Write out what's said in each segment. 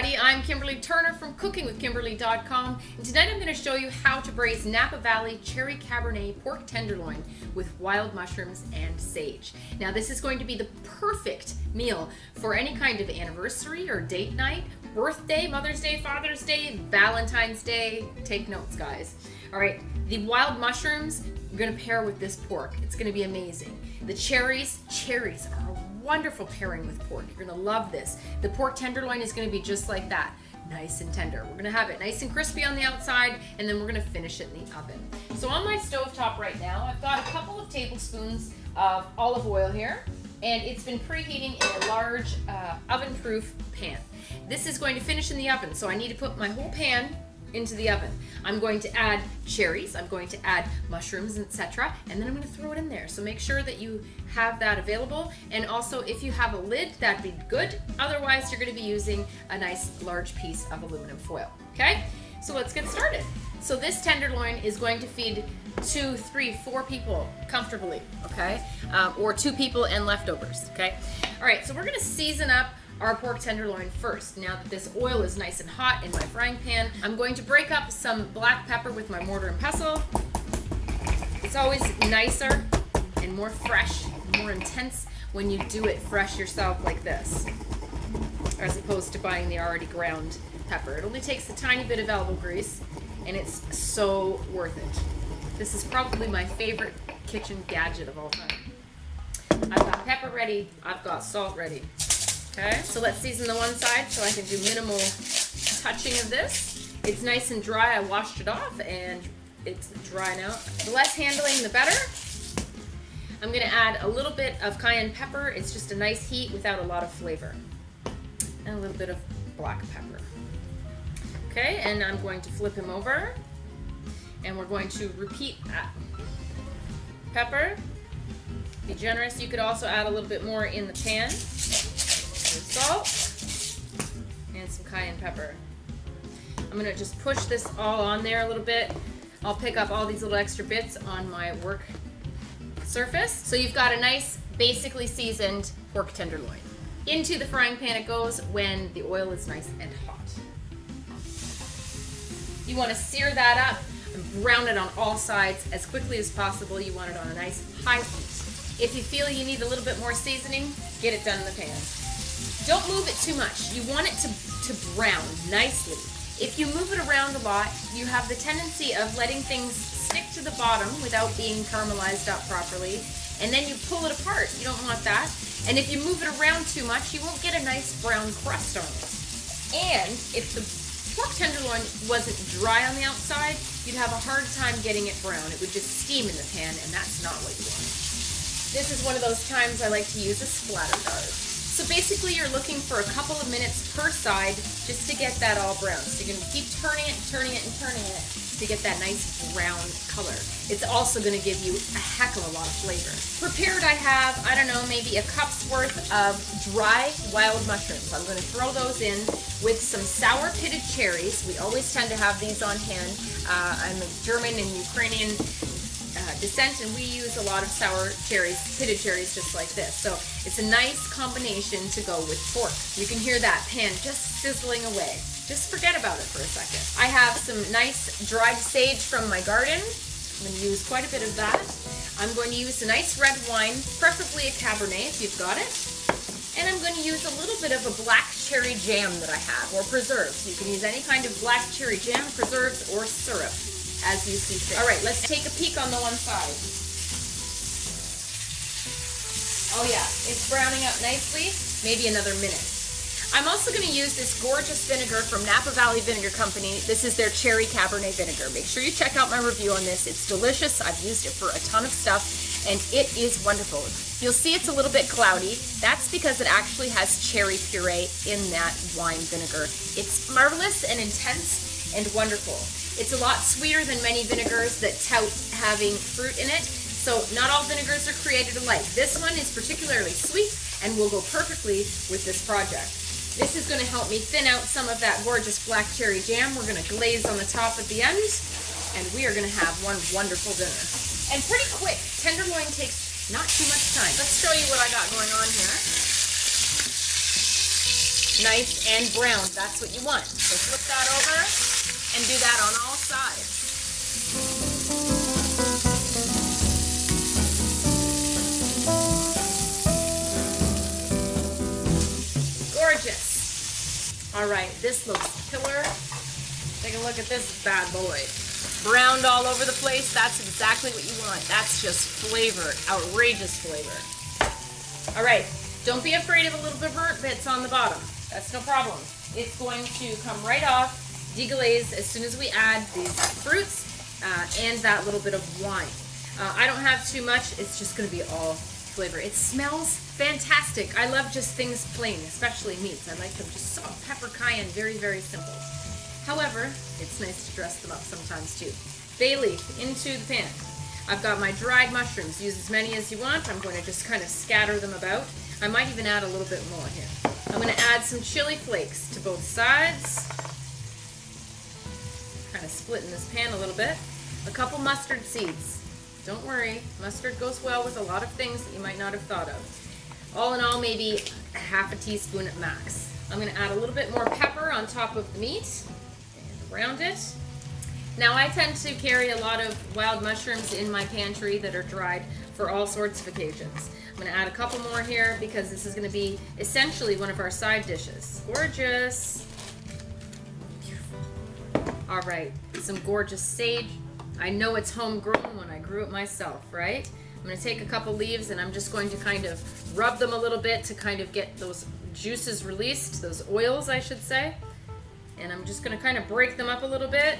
everybody, I'm Kimberly Turner from cookingwithkimberly.com, and tonight I'm going to show you how to braise Napa Valley Cherry Cabernet pork tenderloin with wild mushrooms and sage. Now this is going to be the perfect meal for any kind of anniversary or date night, birthday, Mother's Day, Father's Day, Valentine's Day. Take notes, guys. All right, the wild mushrooms you're going to pair with this pork. It's going to be amazing. The cherries are a wonderful pairing with pork. You're going to love this. The pork tenderloin is going to be just like that, nice and tender. We're going to have it nice and crispy on the outside, and then we're going to finish it in the oven. So on my stovetop right now, I've got a couple of tablespoons of olive oil here, and it's been preheating in a large oven-proof pan. This is going to finish in the oven, so I need to put my whole pan into the oven. I'm going to add cherries, I'm going to add mushrooms, etc., and then I'm going to throw it in there. So make sure that you have that available, and also if you have a lid, that'd be good. Otherwise, you're going to be using a nice large piece of aluminum foil. Okay, so let's get started. So this tenderloin is going to feed 2, 3, 4 people comfortably, okay, or 2 people and leftovers. Okay, all right, so we're going to season up our pork tenderloin first. Now that this oil is nice and hot in my frying pan, I'm going to break up some black pepper with my mortar and pestle. It's always nicer and more fresh, more intense when you do it fresh yourself like this, as opposed to buying the already ground pepper. It only takes a tiny bit of elbow grease, and it's so worth it. This is probably my favorite kitchen gadget of all time. I've got pepper ready, I've got salt ready. Okay, so let's season the one side so I can do minimal touching of this. It's nice and dry. I washed it off and it's dry now. The less handling, the better. I'm going to add a little bit of cayenne pepper. It's just a nice heat without a lot of flavor. And a little bit of black pepper. Okay, and I'm going to flip him over. And we're going to repeat that. Pepper. Be generous. You could also add a little bit more in the pan. Salt and some cayenne pepper. I'm gonna just push this all on there a little bit. I'll pick up all these little extra bits on my work surface. So you've got a nice, basically seasoned pork tenderloin. Into the frying pan it goes when the oil is nice and hot. You want to sear that up and brown it on all sides as quickly as possible. You want it on a nice high heat. If you feel you need a little bit more seasoning, get it done in the pan. Don't move it too much. You want it to brown nicely. If you move it around a lot, you have the tendency of letting things stick to the bottom without being caramelized up properly, and then you pull it apart. You don't want that. And if you move it around too much, you won't get a nice brown crust on it. And if the pork tenderloin wasn't dry on the outside, you'd have a hard time getting it brown. It would just steam in the pan, and that's not what you want. This is one of those times I like to use a splatter guard. So basically you're looking for a couple of minutes per side just to get that all brown. So you're going to keep turning it and turning it and turning it to get that nice brown color. It's also going to give you a heck of a lot of flavor. Prepared I have, I don't know, maybe a cup's worth of dry wild mushrooms. I'm going to throw those in with some sour pitted cherries. We always tend to have these on hand. I'm of German and Ukrainian descent, and we use a lot of sour cherries, pitted cherries just like this. So it's a nice combination to go with pork. You can hear that pan just sizzling away. Just forget about it for a second. I have some nice dried sage from my garden. I'm going to use quite a bit of that. I'm going to use a nice red wine, preferably a Cabernet if you've got it. And I'm going to use a little bit of a black cherry jam that I have, or preserves. You can use any kind of black cherry jam, preserves, or syrup, as you see fit. All right, let's take a peek on the one side. Oh yeah, it's browning up nicely. Maybe another minute. I'm also going to use this gorgeous vinegar from Napa Valley Vinegar Company. This is their cherry Cabernet vinegar. Make sure you check out my review on this. It's delicious. I've used it for a ton of stuff, and it is wonderful. You'll see it's a little bit cloudy. That's because it actually has cherry puree in that wine vinegar. It's marvelous and intense and wonderful. It's a lot sweeter than many vinegars that tout having fruit in it. So not all vinegars are created alike. This one is particularly sweet and will go perfectly with this project. This is going to help me thin out some of that gorgeous black cherry jam. We're going to glaze on the top at the end, and we are going to have one wonderful dinner. And pretty quick. Tenderloin takes not too much time. Let's show you what I got going on here. nice and browned. That's what you want. So flip that over and do that on all sides. Gorgeous. All right, this looks killer. Take a look at this bad boy. Browned all over the place. That's exactly what you want. That's just flavor, outrageous flavor. All right, don't be afraid of a little bit of burnt bits on the bottom. That's no problem. It's going to come right off, deglaze as soon as we add these fruits and that little bit of wine. I don't have too much. It's just going to be all flavor. It smells fantastic. I love just things plain, especially meats. I like them just salt, pepper, cayenne, very, very simple. However, it's nice to dress them up sometimes too. Bay leaf into the pan. I've got my dried mushrooms. Use as many as you want. I'm going to just kind of scatter them about. I might even add a little bit more here. I'm going to add some chili flakes to both sides. Kind of split in this pan a little bit. A couple mustard seeds. Don't worry, mustard goes well with a lot of things that you might not have thought of. All in all, maybe a half a teaspoon at max. I'm going to add a little bit more pepper on top of the meat and around it. Now I tend to carry a lot of wild mushrooms in my pantry that are dried for all sorts of occasions. I'm going to add a couple more here because this is going to be essentially one of our side dishes. Gorgeous. Beautiful. All right, some gorgeous sage. I know it's homegrown when I grew it myself, right? I'm going to take a couple leaves and I'm just going to kind of rub them a little bit to kind of get those juices released, those oils I should say. And I'm just going to kind of break them up a little bit.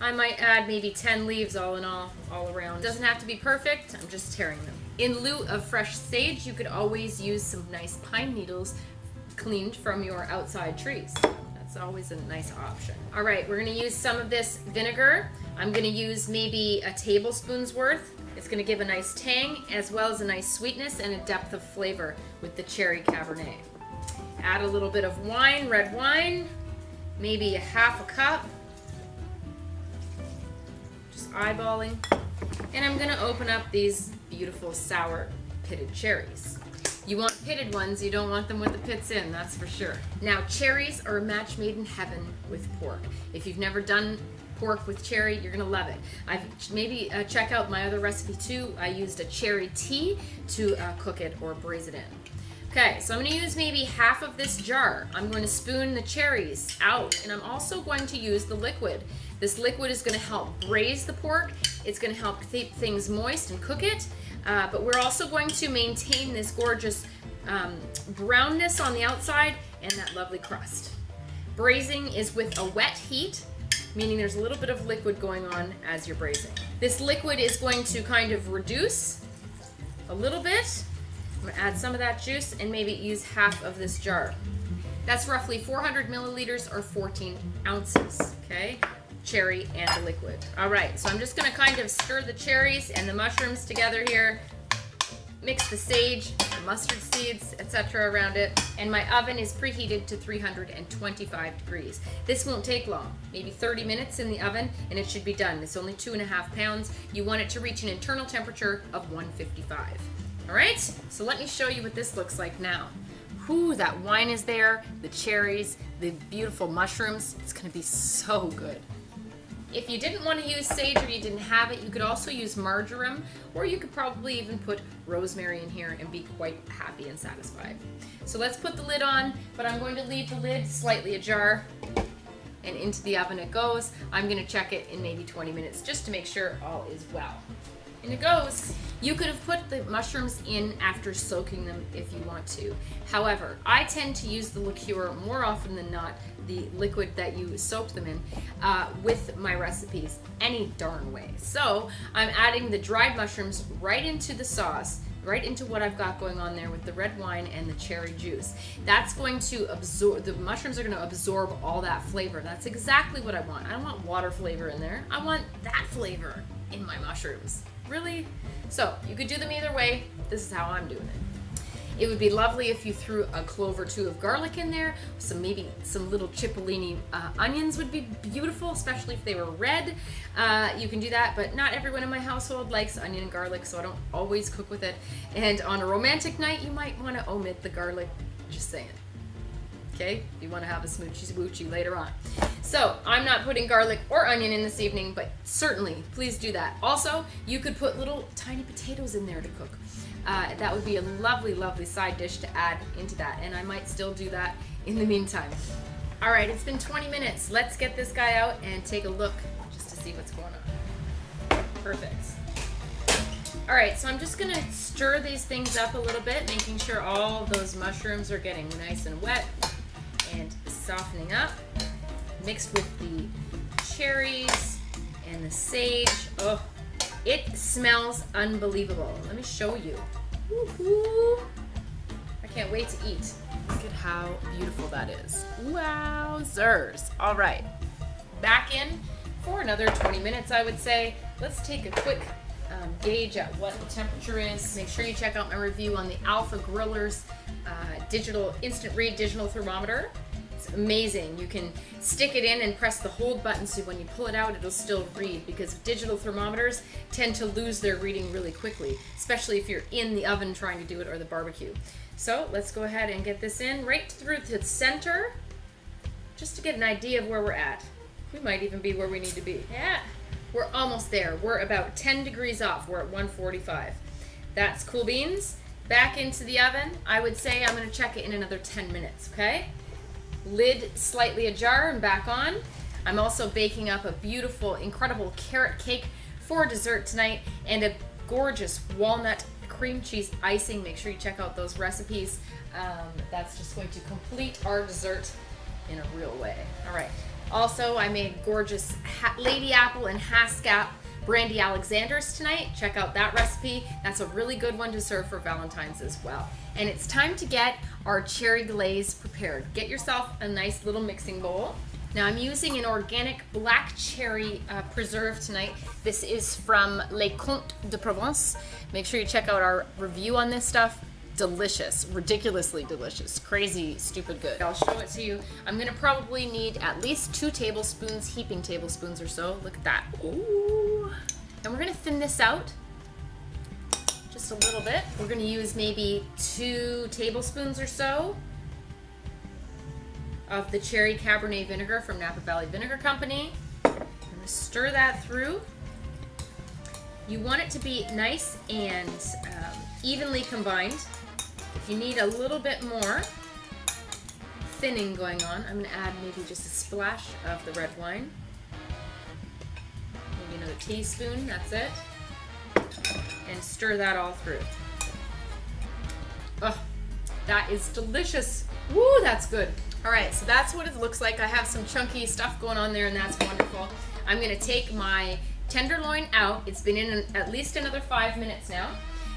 I might add maybe 10 leaves all in all around. It doesn't have to be perfect, I'm just tearing them. In lieu of fresh sage, you could always use some nice pine needles cleaned from your outside trees. That's always a nice option. All right, we're gonna use some of this vinegar. I'm gonna use maybe a tablespoon's worth. It's gonna give a nice tang as well as a nice sweetness and a depth of flavor with the cherry Cabernet. Add a little bit of wine, red wine, maybe a half a cup. Eyeballing, and I'm gonna open up these beautiful sour pitted cherries. You want pitted ones, you don't want them with the pits in, that's for sure. Now cherries are a match made in heaven with pork. If you've never done pork with cherry, you're gonna love it. Maybe check out my other recipe too. I used a cherry tea to cook it or braise it in. Okay, so I'm going to use maybe half of this jar. I'm going to spoon the cherries out, and I'm also going to use the liquid. This liquid is going to help braise the pork. It's going to help keep things moist and cook it, but we're also going to maintain this gorgeous brownness on the outside and that lovely crust. Braising is with a wet heat, meaning there's a little bit of liquid going on as you're braising. This liquid is going to kind of reduce a little bit. I'm gonna add some of that juice and maybe use half of this jar. That's roughly 400 milliliters or 14 ounces, okay? Cherry and the liquid. All right, so I'm just gonna kind of stir the cherries and the mushrooms together here, mix the sage, the mustard seeds, etc. around it, and my oven is preheated to 325 degrees. This won't take long, maybe 30 minutes in the oven, and it should be done. It's only 2.5 pounds. You want it to reach an internal temperature of 155. All right, so let me show you what this looks like now. Whew, that wine is there, the cherries, the beautiful mushrooms. It's gonna be so good. If you didn't want to use sage or you didn't have it, you could also use marjoram, or you could probably even put rosemary in here and be quite happy and satisfied. So let's put the lid on, but I'm going to leave the lid slightly ajar, and into the oven it goes. I'm gonna check it in maybe 20 minutes just to make sure all is well. And it goes. You could have put the mushrooms in after soaking them if you want to. However, I tend to use the liqueur more often than not, the liquid that you soaked them in, with my recipes any darn way. So I'm adding the dried mushrooms right into the sauce, right into what I've got going on there with the red wine and the cherry juice. That's going to absorb, the mushrooms are going to absorb all that flavor. That's exactly what I want. I don't want water flavor in there. I want that flavor in my mushrooms. Really? So you could do them either way. This is how I'm doing it. It would be lovely if you threw a clove or two of garlic in there. Maybe some little cipollini onions would be beautiful, especially if they were red. You can do that, but not everyone in my household likes onion and garlic, so I don't always cook with it. And on a romantic night, you might want to omit the garlic. Just saying. okay? If you want to have a smoochy swoochy later on. So I'm not putting garlic or onion in this evening, but certainly please do that. Also, you could put little tiny potatoes in there to cook. That would be a lovely, lovely side dish to add into that, and I might still do that in the meantime. All right, it's been 20 minutes. Let's get this guy out and take a look just to see what's going on. Perfect. All right, so I'm just gonna stir these things up a little bit, making sure all of those mushrooms are getting nice and wet and softening up, mixed with the cherries and the sage. Oh, it smells unbelievable. Let me show you. Woo-hoo. I can't wait to eat. Look at how beautiful that is. Wowzers. All right, back in for another 20 minutes, I would say. Let's take a quick gauge at what the temperature is. Make sure you check out my review on the Alpha Griller's digital instant read digital thermometer. It's amazing. You can stick it in and press the hold button, so when you pull it out, it'll still read, because digital thermometers tend to lose their reading really quickly, especially if you're in the oven trying to do it, or the barbecue. So let's go ahead and get this in right through to the center, just to get an idea of where we're at. We might even be where we need to be. Yeah. We're almost there. We're about 10 degrees off. We're at 145. That's cool beans. Back into the oven. I would say I'm going to check it in another 10 minutes, okay? Lid slightly ajar and back on. I'm also baking up a beautiful, incredible carrot cake for dessert tonight, and a gorgeous walnut cream cheese icing. Make sure you check out those recipes. That's just going to complete our dessert in a real way. All right. Also, I made gorgeous Lady Apple and Haskap Brandy Alexanders tonight. Check out that recipe. That's a really good one to serve for Valentine's as well. And it's time to get our cherry glaze prepared. Get yourself a nice little mixing bowl. Now I'm using an organic black cherry preserve tonight. This is from Les Comtes de Provence. Make sure you check out our review on this stuff. Delicious, ridiculously delicious, crazy, stupid good. I'll show it to you. I'm gonna probably need at least 2 tablespoons, heaping tablespoons or so. Look at that. Ooh. And we're gonna thin this out just a little bit. We're gonna use maybe 2 tablespoons or so of the cherry Cabernet vinegar from Napa Valley Vinegar Company. I'm gonna stir that through. You want it to be nice and evenly combined. If you need a little bit more thinning going on, I'm going to add maybe just a splash of the red wine. Maybe another teaspoon, that's it. And stir that all through. Oh, that is delicious. Woo, that's good. All right, so that's what it looks like. I have some chunky stuff going on there, and that's wonderful. I'm going to take my tenderloin out. It's been in at least another 5 minutes now.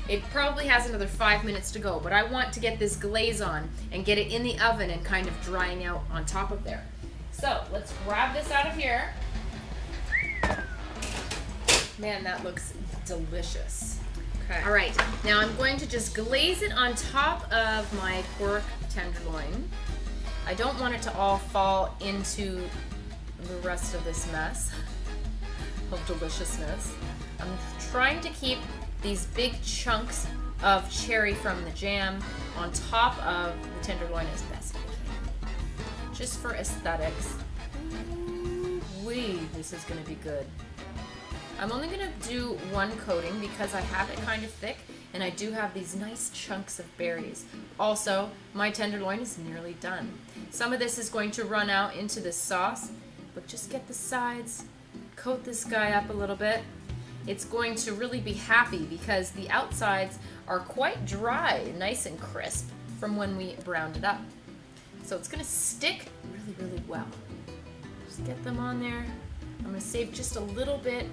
It probably has another 5 minutes to go, but I want to get this glaze on and get it in the oven and kind of drying out on top of there. So let's grab this out of here. Man, that looks delicious. Okay. All right, now I'm going to just glaze it on top of my pork tenderloin. I don't want it to all fall into the rest of this mess of deliciousness. I'm trying to keep these big chunks of cherry from the jam on top of the tenderloin as best I can. Just for aesthetics. Wee, this is gonna be good. I'm only gonna do 1 coating because I have it kind of thick, and I do have these nice chunks of berries. Also, my tenderloin is nearly done. Some of this is going to run out into this sauce, but just get the sides, coat this guy up a little bit. It's going to really be happy because the outsides are quite dry, nice and crisp from when we browned it up. So it's gonna stick really, really well. Just get them on there. I'm gonna save just a little bit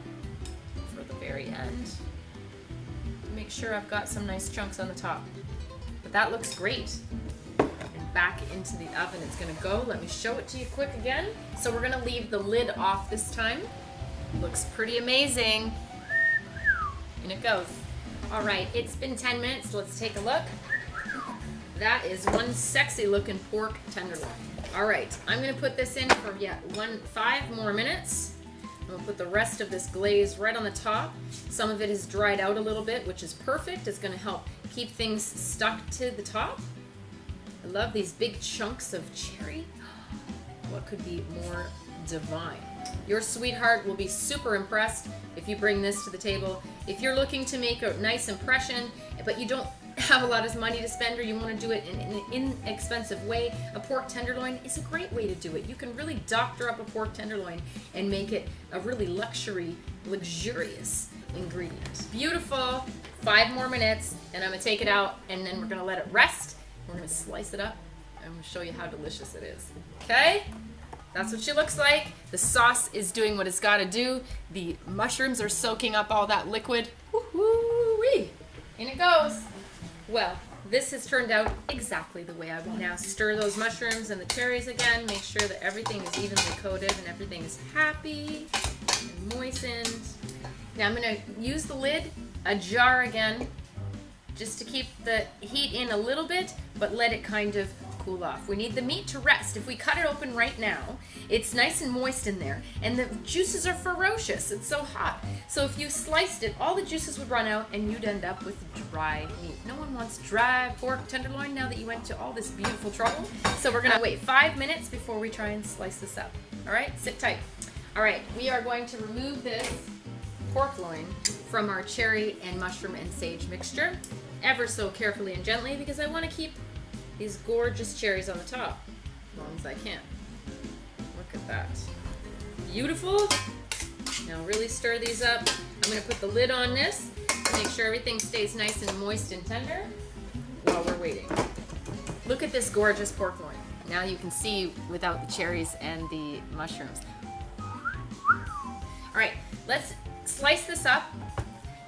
for the very end. Make sure I've got some nice chunks on the top. But that looks great. And back into the oven it's gonna go. Let me show it to you quick again. So we're gonna leave the lid off this time. Looks pretty amazing. In it goes. All right, it's been 10 minutes. Let's take a look. That is one sexy looking pork tenderloin. All right, I'm gonna put this in for 5 more minutes. I'm gonna put the rest of this glaze right on the top. Some of it has dried out a little bit, which is perfect. It's gonna help keep things stuck to the top. I love these big chunks of cherry. What could be more divine? Your sweetheart will be super impressed if you bring this to the table. If you're looking to make a nice impression, but you don't have a lot of money to spend, or you want to do it in an inexpensive way, a pork tenderloin is a great way to do it. You can really doctor up a pork tenderloin and make it a really luxurious ingredient. Beautiful. 5 more minutes, and I'm gonna take it out, and then we're gonna let it rest. We're gonna slice it up, and I'm gonna show you how delicious it is. Okay? That's what she looks like. The sauce is doing what it's gotta do. The mushrooms are soaking up all that liquid. Woo-hoo-wee. In it goes. Well, this has turned out exactly the way I want. Now stir those mushrooms and the cherries again. Make sure that everything is evenly coated and everything is happy and moistened. Now I'm gonna use the lid, ajar again, just to keep the heat in a little bit, but let it kind of cool off. We need the meat to rest. If we cut it open right now, it's nice and moist in there, and the juices are ferocious. It's so hot. So if you sliced it, all the juices would run out, and you'd end up with dry meat. No one wants dry pork tenderloin now that you went to all this beautiful trouble. So we're gonna wait 5 minutes before we try and slice this up. All right, sit tight. All right, we are going to remove this pork loin from our cherry and mushroom and sage mixture ever so carefully and gently, because I want to keep these gorgeous cherries on the top as long as I can. Look at that. Beautiful. Now really stir these up. I'm going to put the lid on this to make sure everything stays nice and moist and tender while we're waiting. Look at this gorgeous pork loin. Now you can see without the cherries and the mushrooms. All right, let's slice this up.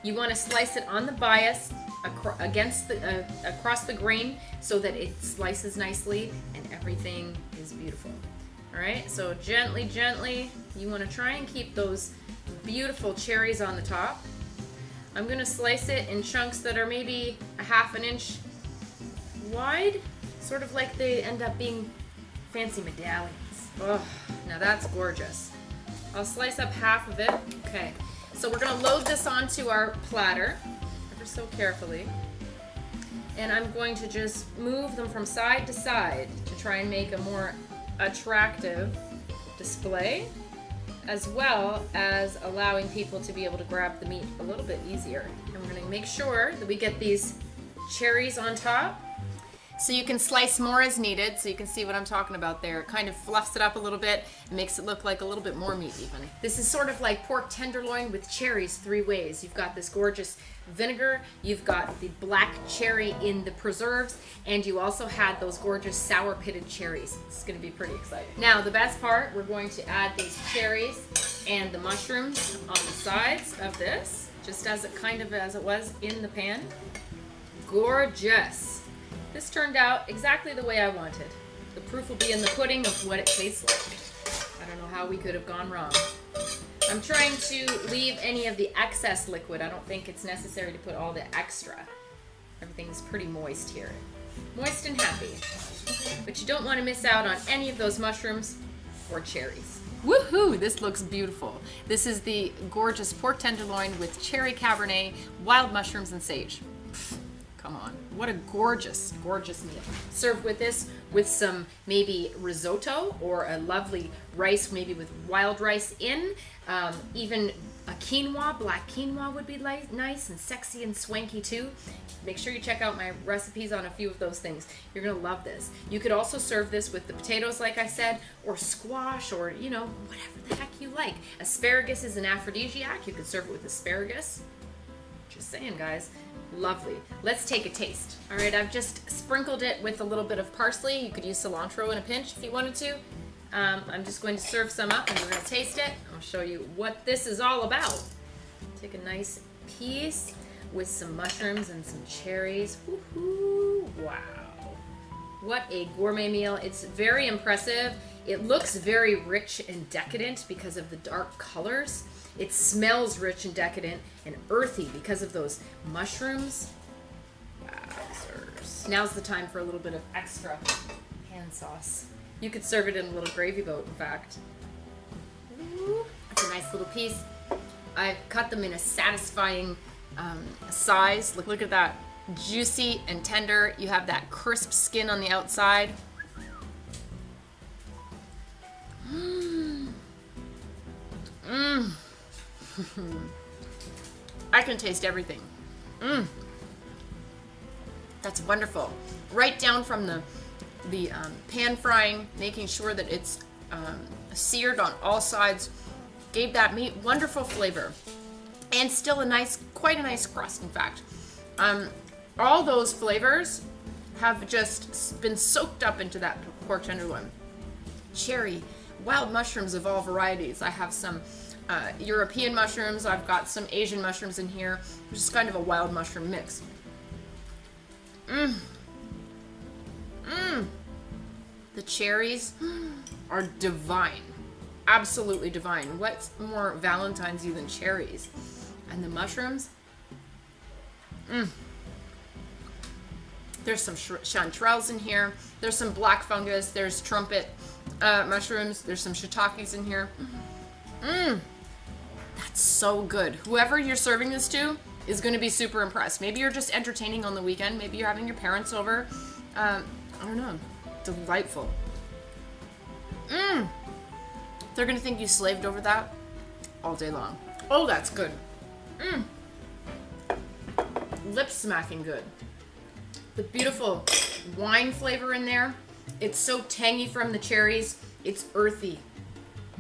You want to slice it on the bias across the grain so that it slices nicely and everything is beautiful. All right, so gently, you want to try and keep those beautiful cherries on the top. I'm going to slice it in chunks that are maybe a 1/2 inch wide, sort of like they end up being fancy medallions. Oh, now that's gorgeous. I'll slice up half of it. Okay, so we're going to load this onto our platter ever so carefully. And I'm going to just move them from side to side to try and make a more attractive display, as well as allowing people to be able to grab the meat a little bit easier. And we're going to make sure that we get these cherries on top. So you can slice more as needed, so you can see what I'm talking about there. It kind of fluffs it up a little bit and makes it look like a little bit more meat even. This is sort of like pork tenderloin with cherries 3 ways. You've got this gorgeous vinegar, you've got the black cherry in the preserves, and you also had those gorgeous sour pitted cherries. It's gonna be pretty exciting. Now the best part, we're going to add these cherries and the mushrooms on the sides of this, just as it was in the pan. Gorgeous. This turned out exactly the way I wanted. The proof will be in the pudding of what it tastes like. I don't know how we could have gone wrong. I'm trying to leave any of the excess liquid. I don't think it's necessary to put all the extra. Everything's pretty moist here. Moist and happy. But you don't want to miss out on any of those mushrooms or cherries. Woohoo! This looks beautiful. This is the gorgeous pork tenderloin with cherry Cabernet, wild mushrooms, and sage. Come on, what a gorgeous, gorgeous meal. Serve with this with some maybe risotto or a lovely rice, maybe with wild rice in. Even a quinoa, black quinoa would be nice and sexy and swanky too. Make sure you check out my recipes on a few of those things. You're gonna love this. You could also serve this with the potatoes, like I said, or squash, or whatever the heck you like. Asparagus is an aphrodisiac. You could serve it with asparagus. Just saying, guys. Lovely. Let's take a taste. All right, I've just sprinkled it with a little bit of parsley. You could use cilantro in a pinch if you wanted to. I'm just going to serve some up and we're going to taste it. I'll show you what this is all about. Take a nice piece with some mushrooms and some cherries. Woohoo! Wow. What a gourmet meal. It's very impressive. It looks very rich and decadent because of the dark colors. It smells rich and decadent and earthy because of those mushrooms. Wowzers. Now's the time for a little bit of extra hand sauce. You could serve it in a little gravy boat, in fact. Ooh, that's a nice little piece. I've cut them in a satisfying size. Look at that. juicy and tender. You have that crisp skin on the outside. I can taste everything. That's wonderful. Right down from the pan frying, making sure that it's seared on all sides, gave that meat wonderful flavor, and still quite a nice crust. In fact, all those flavors have just been soaked up into that pork tenderloin. Cherry, wild mushrooms of all varieties. I have some European mushrooms. I've got some Asian mushrooms in here. Just kind of a wild mushroom mix. The cherries are divine. Absolutely divine. What's more Valentine's-y than cherries? And the mushrooms? There's some chanterelles in here. There's some black fungus. There's trumpet mushrooms. There's some shiitakes in here. That's so good. Whoever you're serving this to is going to be super impressed. Maybe you're just entertaining on the weekend. Maybe you're having your parents over. I don't know. Delightful. They're going to think you slaved over that all day long. Oh, that's good. Lip smacking good. The beautiful wine flavor in there. It's so tangy from the cherries. It's earthy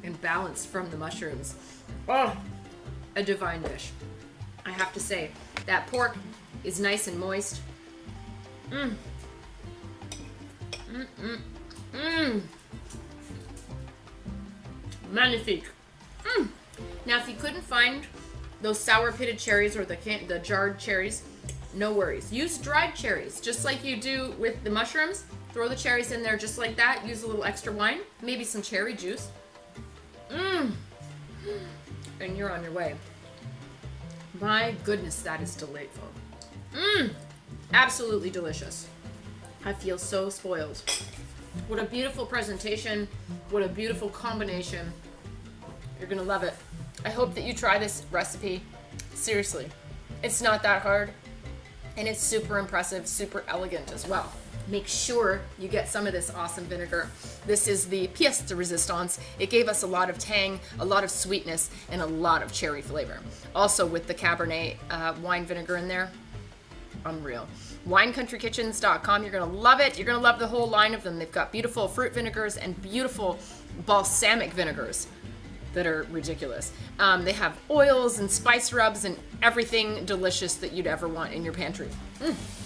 and balanced from the mushrooms. Oh, a divine dish. I have to say, that pork is nice and moist. Magnifique. Now, if you couldn't find those sour pitted cherries or the jarred cherries, no worries. Use dried cherries, just like you do with the mushrooms. Throw the cherries in there just like that. Use a little extra wine, maybe some cherry juice. And you're on your way. My goodness, that is delightful. Absolutely delicious. I feel so spoiled. What a beautiful presentation. What a beautiful combination. You're gonna love it. I hope that you try this recipe. Seriously, it's not that hard, and it's super impressive, super elegant as well. Make sure you get some of this awesome vinegar. This is the pièce de résistance. It gave us a lot of tang, a lot of sweetness, and a lot of cherry flavor. Also with the Cabernet wine vinegar in there, unreal. WineCountryKitchens.com. You're gonna love it. You're gonna love the whole line of them. They've got beautiful fruit vinegars and beautiful balsamic vinegars that are ridiculous. They have oils and spice rubs and everything delicious that you'd ever want in your pantry.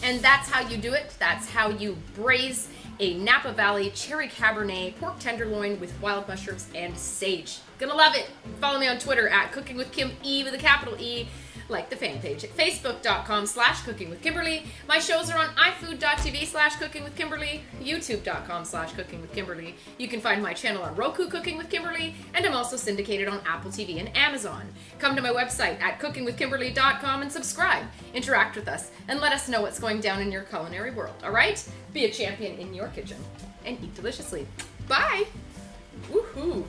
And that's how you do it. That's how you braise a Napa Valley cherry Cabernet pork tenderloin with wild mushrooms and sage. Gonna love it. Follow me on Twitter at Cooking with Kim E with a capital E. Like the fan page at facebook.com/cookingwithkimberly. My shows are on ifood.tv/cookingwithkimberly, youtube.com/cookingwithkimberly. You can find my channel on Roku, Cooking with Kimberly, and I'm also syndicated on Apple TV and Amazon. Come to my website at cookingwithkimberly.com and subscribe. Interact with us and let us know what's going down in your culinary world, all right? Be a champion in your kitchen and eat deliciously. Bye! Woohoo!